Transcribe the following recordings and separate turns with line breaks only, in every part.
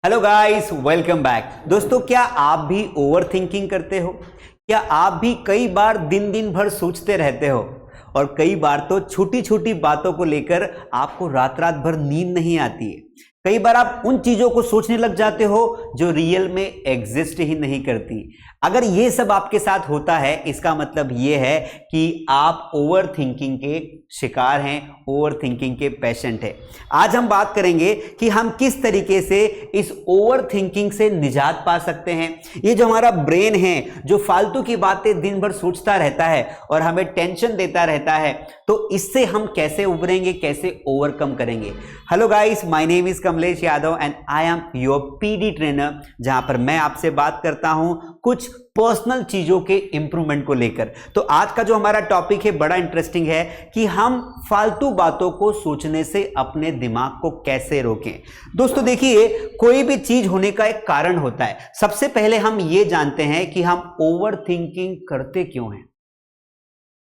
Hello guys, welcome back. दोस्तों, क्या आप भी ओवर थिंकिंग करते हो? क्या आप भी कई बार दिन दिन भर सोचते रहते हो? और कई बार तो छोटी छोटी बातों को लेकर आपको रात रात भर नींद नहीं आती है। कई बार आप उन चीजों को सोचने लग जाते हो जो रियल में एग्जिस्ट ही नहीं करती। अगर ये सब आपके साथ होता है, इसका मतलब ये है कि आप ओवर थिंकिंग के शिकार हैं, ओवर थिंकिंग के पेशेंट हैं। आज हम बात करेंगे कि हम किस तरीके से इस ओवर थिंकिंग से निजात पा सकते हैं। ये जो हमारा ब्रेन है, जो फालतू की बातें दिन भर सोचता रहता है और हमें टेंशन देता रहता है, तो इससे हम कैसे उभरेंगे, कैसे ओवरकम करेंगे। Hello guys, my name is Kamlesh Yadav and I am your PD trainer, जहां पर मैं आपसे बात करता हूं कुछ पर्सनल चीजों के इंप्रूवमेंट को लेकर। तो आज का जो हमारा टॉपिक है बड़ा इंटरेस्टिंग है कि हम फालतू बातों को सोचने से अपने दिमाग को कैसे रोकें। दोस्तों देखिए, कोई भी चीज होने का एक कारण होता है। सबसे पहले हम ये जानते हैं कि हम ओवर थिंकिंग करते क्यों हैं।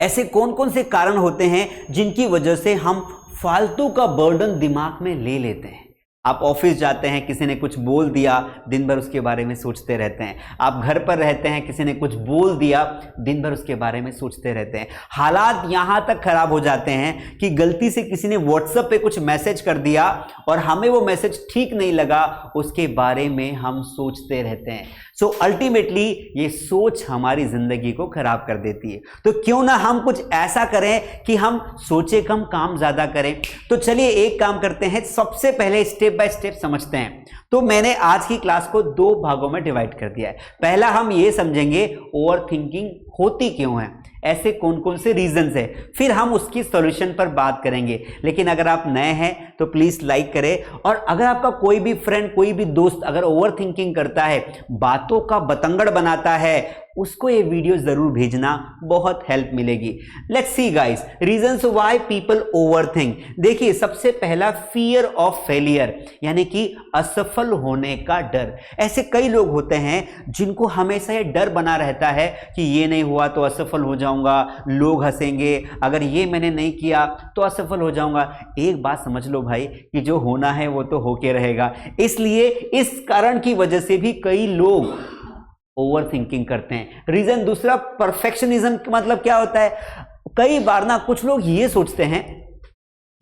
ऐसे कौन कौन से कारण होते हैं जिनकी वजह से हम फालतू का बर्डन दिमाग में ले लेते हैं। आप ऑफिस जाते हैं, किसी ने कुछ बोल दिया, दिन भर उसके बारे में सोचते रहते हैं। आप घर पर रहते हैं, किसी ने कुछ बोल दिया, दिन भर उसके बारे में सोचते रहते हैं। हालात यहां तक खराब हो जाते हैं कि गलती से किसी ने व्हाट्सएप पे कुछ मैसेज कर दिया और हमें वो मैसेज ठीक नहीं लगा, उसके बारे में हम सोचते रहते हैं। सो अल्टीमेटली ये सोच हमारी जिंदगी को खराब कर देती है। तो क्यों ना हम कुछ ऐसा करें कि हम सोचे कम, काम ज्यादा करें। तो चलिए एक काम करते हैं, सबसे पहले स्टेप बाय स्टेप समझते हैं। तो मैंने आज की क्लास को दो भागों में डिवाइड कर दिया है। पहला हम ये समझेंगे ओवर थिंकिंग होती क्यों है, ऐसे कौन कौन से रीजंस है, फिर हम उसकी सॉल्यूशन पर बात करेंगे। लेकिन अगर आप नए हैं तो प्लीज लाइक करें, और अगर आपका कोई भी फ्रेंड, कोई भी दोस्त अगर ओवर थिंकिंग करता है, बातों का बतंगड़ बनाता है, उसको ये वीडियो जरूर भेजना, बहुत हेल्प मिलेगी। Let's see guys, reasons why people overthink. देखिए, सबसे पहला फियर ऑफ फेलियर, यानी कि असफल होने का डर। ऐसे कई लोग होते हैं जिनको हमेशा ये डर बना रहता है कि ये नहीं हुआ तो असफल हो जाऊंगा, लोग हंसेंगे, अगर ये मैंने नहीं किया तो असफल हो जाऊंगा। एक बात समझ लो भाई, कि जो होना है वो तो होके रहेगा। इसलिए इस कारण की वजह से भी कई लोग ओवर थिंकिंग करते हैं। रीजन दूसरा, परफेक्शनिज्म। मतलब क्या होता है, कई बार ना कुछ लोग ये सोचते हैं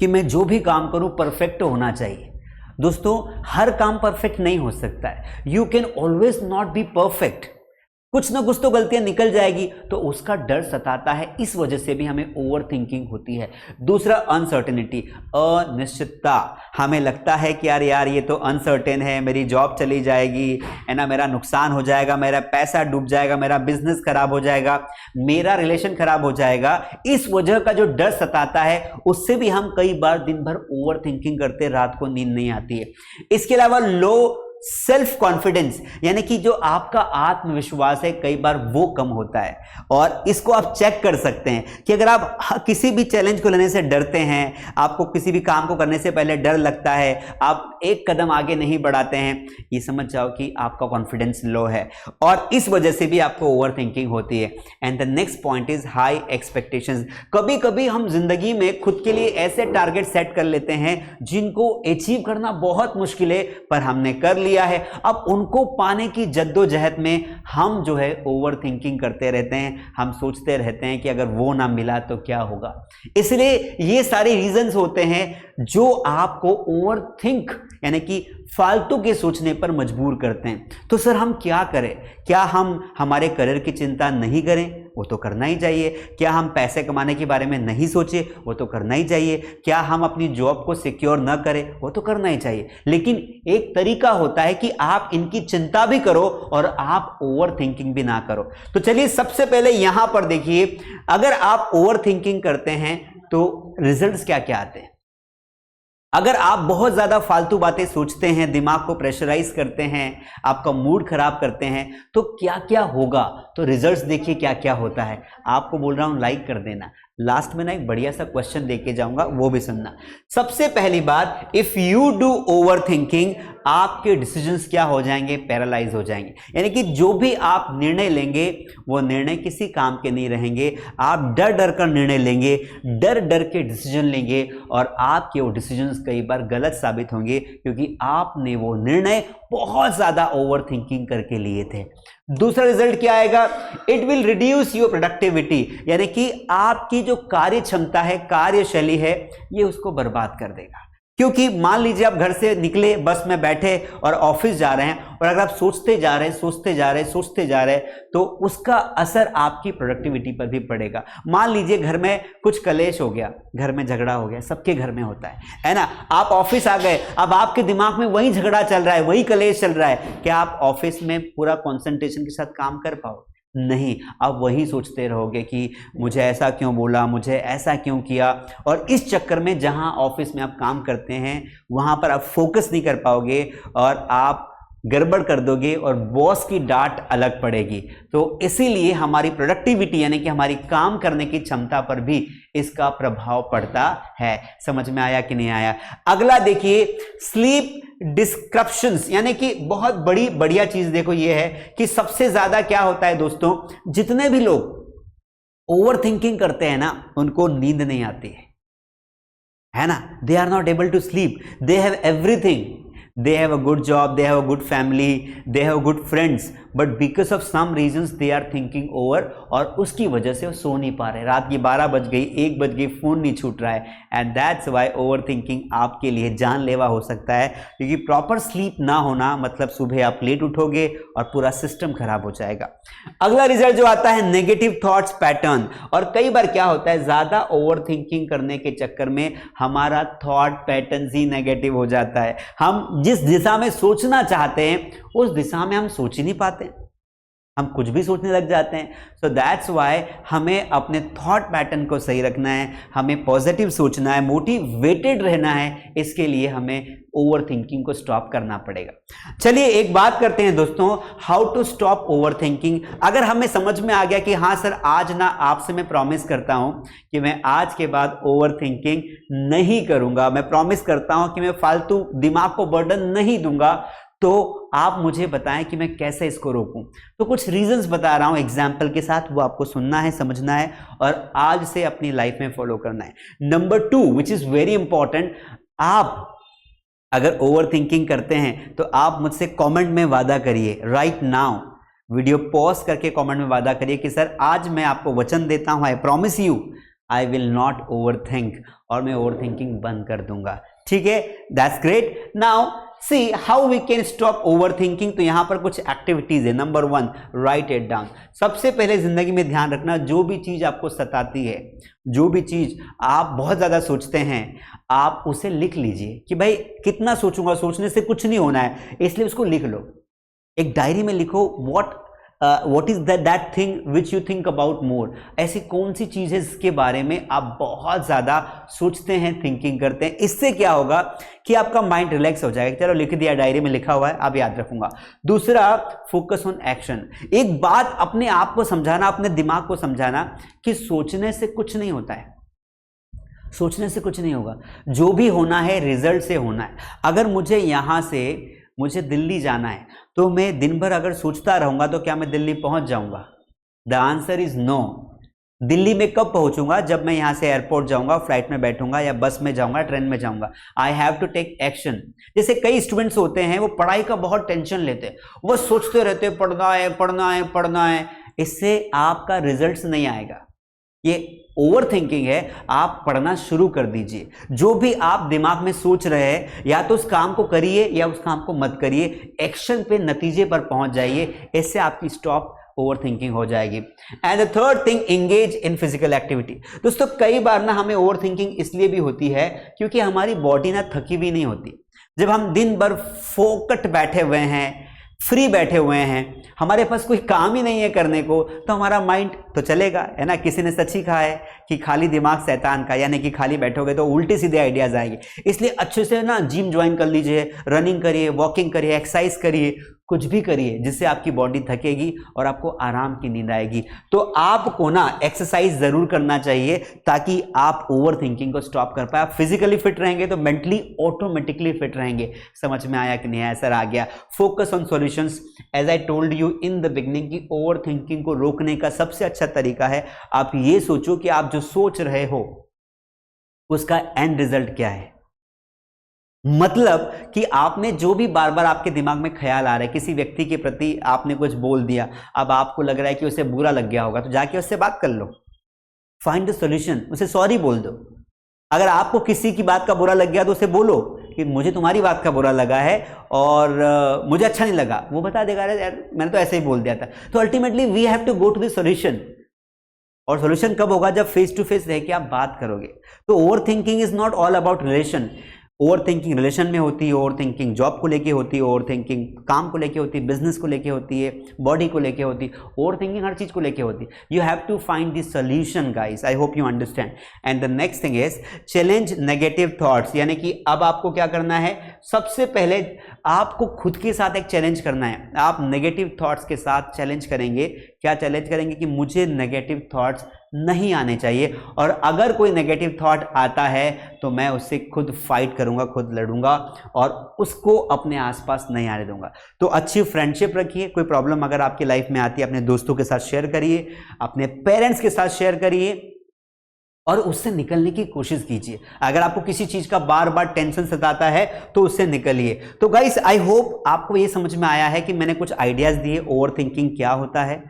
कि मैं जो भी काम करूं परफेक्ट होना चाहिए। दोस्तों, हर काम परफेक्ट नहीं हो सकता है। You can always not be perfect. कुछ ना कुछ तो गलतियां निकल जाएगी, तो उसका डर सताता है। इस वजह से भी हमें ओवर थिंकिंग होती है। दूसरा, अनसर्टेनिटी, अनिश्चितता। हमें लगता है कि यार ये तो अनसर्टेन है, मेरी जॉब चली जाएगी, है ना, मेरा नुकसान हो जाएगा, मेरा पैसा डूब जाएगा, मेरा बिजनेस खराब हो जाएगा, मेरा रिलेशन खराब हो जाएगा। इस वजह का जो डर सताता है, उससे भी हम कई बार दिन भर ओवर थिंकिंग करते, रात को नींद नहीं आती है। इसके अलावा लो सेल्फ कॉन्फिडेंस, यानी कि जो आपका आत्मविश्वास है, कई बार वो कम होता है। और इसको आप चेक कर सकते हैं कि अगर आप किसी भी चैलेंज को लेने से डरते हैं, आपको किसी भी काम को करने से पहले डर लगता है, आप एक कदम आगे नहीं बढ़ाते हैं, ये समझ जाओ कि आपका कॉन्फिडेंस लो है, और इस वजह से भी आपको ओवर थिंकिंग होती है। And the next point is high expectations. कभी कभी हम जिंदगी में खुद के लिए ऐसे टारगेट सेट कर लेते हैं जिनको अचीव करना बहुत मुश्किल है, पर हमने कर लिया है। अब उनको पाने की जद्दोजहद में हम जो है ओवर थिंकिंग करते रहते हैं। हम सोचते रहते हैं कि अगर वो ना मिला तो क्या होगा। इसलिए ये सारे रीजंस होते हैं जो आपको ओवर थिंक, यानी कि फालतू के सोचने पर मजबूर करते हैं। तो सर हम क्या करें? क्या हम हमारे करियर की चिंता नहीं करें? वो तो करना ही चाहिए। क्या हम पैसे कमाने के बारे में नहीं सोचे? वो तो करना ही चाहिए। क्या हम अपनी जॉब को सिक्योर न करें? वो तो करना ही चाहिए। लेकिन एक तरीका होता है कि आप इनकी चिंता भी करो और आप ओवर थिंकिंग भी ना करो। तो चलिए सबसे पहले यहां पर देखिए, अगर आप ओवर थिंकिंग करते हैं तो रिजल्ट्स क्या क्या आते हैं। अगर आप बहुत ज्यादा फालतू बातें सोचते हैं, दिमाग को प्रेशराइज करते हैं, आपका मूड खराब करते हैं, तो क्या क्या होगा। तो रिजल्ट्स देखिए क्या क्या होता है। आपको बोल रहा हूं लाइक कर देना। लास्ट में ना एक बढ़िया सा क्वेश्चन देके जाऊंगा, वो भी सुनना। सबसे पहली बात, if you do over thinking, आपके डिसीजंस क्या हो जाएंगे, पैरालाइज हो जाएंगे। यानी कि जो भी आप निर्णय लेंगे वो निर्णय किसी काम के नहीं रहेंगे। आप डर डर कर निर्णय लेंगे, डर डर के डिसीजन लेंगे, और आपके वो डिसीजंस कई बार गलत साबित होंगे, क्योंकि आपने वो निर्णय बहुत ज्यादा ओवर थिंकिंग करके लिए थे। दूसरा रिजल्ट क्या आएगा? It will reduce your productivity, यानी कि आपकी जो कार्य क्षमता है, कार्यशैली है, ये उसको बर्बाद कर देगा। क्योंकि मान लीजिए आप घर से निकले, बस में बैठे और ऑफिस जा रहे हैं, और अगर आप सोचते जा रहे हैं तो उसका असर आपकी प्रोडक्टिविटी पर भी पड़ेगा। मान लीजिए घर में कुछ कलेश हो गया, घर में झगड़ा हो गया, सबके घर में होता है ना। आप ऑफिस आ गए, अब आपके दिमाग में वही झगड़ा चल रहा है, वही कलेश चल रहा है, क्या आप ऑफिस में पूरा कॉन्सेंट्रेशन के साथ काम कर पाओ? नहीं, आप वही सोचते रहोगे कि मुझे ऐसा क्यों बोला, मुझे ऐसा क्यों किया, और इस चक्कर में जहां ऑफिस में आप काम करते हैं वहां पर आप फोकस नहीं कर पाओगे और आप गड़बड़ कर दोगे और बॉस की डांट अलग पड़ेगी। तो इसीलिए हमारी प्रोडक्टिविटी यानी कि हमारी काम करने की क्षमता पर भी इसका प्रभाव पड़ता है। समझ में आया कि नहीं आया? अगला देखिए, स्लीप डिस्क्रप्शंस, यानी कि बहुत बढ़िया चीज देखो ये है कि सबसे ज्यादा क्या होता है दोस्तों, जितने भी लोग ओवर थिंकिंग करते हैं ना, उनको नींद नहीं आती है ना। They are not able to sleep, they have everything, they have a good job, they have a good family, they have good friends, but because of some reasons they are thinking over, और उसकी वजह से वो सो नहीं पा रहे। रात की 12 बज गई, 1 बज गई, फोन नहीं छूट रहा है, and that's why over thinking आपके लिए जानलेवा हो सकता है। क्योंकि प्रॉपर स्लीप ना होना मतलब सुबह आप लेट उठोगे और पूरा सिस्टम खराब हो जाएगा। अगला रिजल्ट जो आता है, नेगेटिव थॉट्स पैटर्न, और कई बार क्या होता है, ज्यादा ओवर थिंकिंग करने के चक्कर में हमारा थॉट पैटर्न ही नेगेटिव हो जाता है। हम जिस दिशा में सोचना चाहते हैं उस दिशा में हम सोच ही नहीं पाते, हम कुछ भी सोचने लग जाते हैं। सो दैट्स वाई हमें अपने थॉट पैटर्न को सही रखना है, हमें पॉजिटिव सोचना है, मोटिवेटेड रहना है। इसके लिए हमें ओवर थिंकिंग को स्टॉप करना पड़ेगा। चलिए एक बात करते हैं दोस्तों, how to stop overthinking. अगर हमें समझ में आ गया कि हाँ सर, आज ना आपसे मैं प्रॉमिस करता हूं कि मैं आज के बाद ओवर थिंकिंग नहीं करूंगा, मैं प्रॉमिस करता हूं कि मैं फालतू दिमाग को बर्डन नहीं दूंगा, तो आप मुझे बताएं कि मैं कैसे इसको रोकूं। तो कुछ रीजंस बता रहा हूं एग्जाम्पल के साथ, वो आपको सुनना है, समझना है और आज से अपनी लाइफ में फॉलो करना है। Number 2 which is very important, आप अगर ओवर थिंकिंग करते हैं तो आप मुझसे कमेंट में वादा करिए, राइट नाउ वीडियो पॉज करके कमेंट में वादा करिए कि सर आज मैं आपको वचन देता हूं, I promise you I will not overthink, और मैं ओवर थिंकिंग बंद कर दूंगा। ठीक है, that's great. Now see how we can stop overthinking. तो यहां पर कुछ एक्टिविटीज है। Number 1, write it down. सबसे पहले जिंदगी में ध्यान रखना, जो भी चीज आपको सताती है, जो भी चीज आप बहुत ज्यादा सोचते हैं, आप उसे लिख लीजिए कि भाई कितना सोचूंगा, सोचने से कुछ नहीं होना है, इसलिए उसको लिख लो। एक डायरी में लिखो, what is that thing which you think about more। ऐसी कौन सी चीज है जिसके बारे में आप बहुत ज्यादा सोचते हैं, थिंकिंग करते हैं। इससे क्या होगा कि आपका माइंड रिलैक्स हो जाएगा। चलो लिख दिया, डायरी में लिखा हुआ है, आप याद रखूंगा। दूसरा, फोकस ऑन एक्शन। एक बात अपने आप को समझाना, अपने दिमाग को समझाना कि सोचने से कुछ नहीं होता है, सोचने से कुछ नहीं होगा, जो भी होना है रिजल्ट से होना है। अगर मुझे दिल्ली जाना है तो मैं दिन भर अगर सोचता रहूंगा तो क्या मैं दिल्ली पहुंच जाऊंगा? The answer is no. Delhi में कब पहुंचूंगा? जब मैं यहां से एयरपोर्ट जाऊंगा, फ्लाइट में बैठूंगा या बस में जाऊंगा, ट्रेन में जाऊंगा। I have to take action. जैसे कई स्टूडेंट्स होते हैं, वो पढ़ाई का बहुत टेंशन लेते हैं, वो सोचते रहते हैं पढ़ना है पढ़ना है पढ़ना है। इससे आपका रिजल्ट्स नहीं आएगा, ये ओवर थिंकिंग है। आप पढ़ना शुरू कर दीजिए। जो भी आप दिमाग में सोच रहे हैं, या तो उस काम को करिए या उस काम को मत करिए, एक्शन पे, नतीजे पर पहुंच जाइए। इससे आपकी स्टॉप ओवर थिंकिंग हो जाएगी। And the third thing, engage in physical activity. दोस्तों कई बार ना हमें ओवर थिंकिंग इसलिए भी होती है क्योंकि हमारी बॉडी ना थकी हुई नहीं होती। जब हम दिन भर फोकट बैठे हुए हैं, फ्री बैठे हुए हैं, हमारे पास कोई काम ही नहीं है करने को, तो हमारा माइंड तो चलेगा, है ना। किसी ने सच ही कहा है कि खाली दिमाग शैतान का, यानी कि खाली बैठोगे तो उल्टे सीधे आइडियाज आएंगे। इसलिए अच्छे से ना जिम ज्वाइन कर लीजिए, रनिंग करिए, वॉकिंग करिए, एक्सरसाइज करिए, कुछ भी करिए जिससे आपकी बॉडी थकेगी और आपको आराम की नींद आएगी। तो आपको ना एक्सरसाइज जरूर करना चाहिए ताकि आप ओवर थिंकिंग को स्टॉप कर पाए। आप फिजिकली फिट रहेंगे तो मेंटली ऑटोमेटिकली फिट रहेंगे। समझ में आया कि नहीं आया? सर आ गया। Focus on solutions. As I told you in the beginning की ओवर थिंकिंग को रोकने का सबसे अच्छा तरीका है, आप ये सोचो कि आप जो सोच रहे हो उसका एंड रिजल्ट क्या है। मतलब कि आपने जो भी बार बार आपके दिमाग में ख्याल आ रहा है, किसी व्यक्ति के प्रति आपने कुछ बोल दिया, अब आपको लग रहा है कि उसे बुरा लग गया होगा, तो जाके उससे बात कर लो, फाइंड द सॉल्यूशन, उसे सॉरी बोल दो। अगर आपको किसी की बात का बुरा लग गया तो उसे बोलो कि मुझे तुम्हारी बात का बुरा लगा है और मुझे अच्छा नहीं लगा। वो बता देगा अरे यार मैंने तो ऐसे ही बोल दिया था। तो ultimately we have to go to the solution. और सॉल्यूशन कब होगा? जब फेस टू फेस रह के आप बात करोगे। तो over thinking is not all about relation. Over thinking relation में होती है, ओवर थिंकिंग जॉब को लेके होती है, ओवर थिंकिंग काम को लेके होती है, बिजनेस को लेके होती है, बॉडी को लेके होती है, ओवर थिंकिंग हर चीज को लेके होती है। You have to find the solution guys. I hope you understand. And the next thing is challenge negative thoughts. यानी कि अब आपको क्या करना है? सबसे पहले आपको खुद के साथ एक चैलेंज करना है। आप नेगेटिव थॉट्स के साथ चैलेंज करेंगे। क्या चैलेंज करेंगे? कि मुझे नेगेटिव थॉट्स नहीं आने चाहिए, और अगर कोई नेगेटिव थॉट आता है तो मैं उससे खुद फाइट करूंगा, खुद लड़ूंगा और उसको अपने आसपास नहीं आने दूंगा। तो अच्छी फ्रेंडशिप रखिए। कोई प्रॉब्लम अगर आपकी लाइफ में आती है, अपने दोस्तों के साथ शेयर करिए, अपने पेरेंट्स के साथ शेयर करिए और उससे निकलने की कोशिश कीजिए। अगर आपको किसी चीज का बार बार टेंशन सताता है तो उससे निकलिए। तो गाइस आई होप आपको ये समझ में आया है कि मैंने कुछ आइडियाज दिए ओवर थिंकिंग क्या होता है।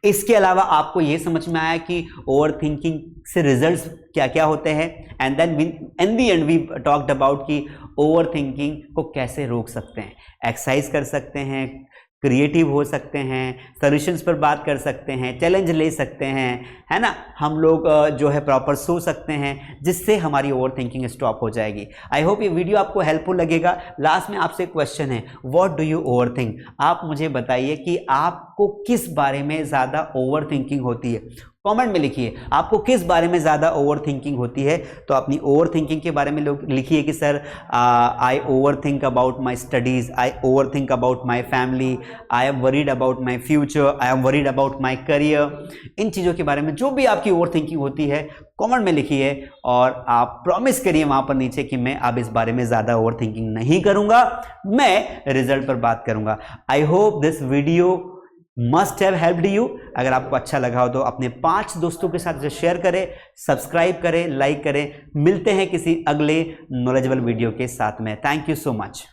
इसके अलावा आपको ये समझ में आया कि ओवर थिंकिंग से रिजल्ट्स क्या क्या होते हैं। And then in the end we talked about कि ओवर थिंकिंग को कैसे रोक सकते हैं। एक्सरसाइज कर सकते हैं, क्रिएटिव हो सकते हैं, सॉल्यूशंस पर बात कर सकते हैं, चैलेंज ले सकते हैं, है ना। हम लोग जो है प्रॉपर सो सकते हैं, जिससे हमारी ओवर थिंकिंग स्टॉप हो जाएगी। आई होप ये वीडियो आपको हेल्पफुल लगेगा। लास्ट में आपसे क्वेश्चन है, what do you over think? आप मुझे बताइए कि आपको किस बारे में ज़्यादा ओवर थिंकिंग होती है। कमेंट में लिखिए आपको किस बारे में ज़्यादा ओवर थिंकिंग होती है। तो अपनी ओवर थिंकिंग के बारे में लोग लिखिए कि sir I overthink about my studies, I overthink about my family, I am worried about my future, I am worried about my career. इन चीज़ों के बारे में जो भी आपकी ओवर थिंकिंग होती है कमेंट में लिखिए और आप प्रॉमिस करिए वहाँ पर नीचे कि मैं अब इस बारे में ज़्यादा ओवर थिंकिंग नहीं करूँगा, मैं रिजल्ट पर बात करूँगा। I hope this video must have helped you. अगर आपको अच्छा लगा हो तो अपने 5 दोस्तों के साथ शेयर करें, सब्सक्राइब करें, लाइक करें। मिलते हैं किसी अगले नॉलेजेबल वीडियो के साथ में। Thank you so much.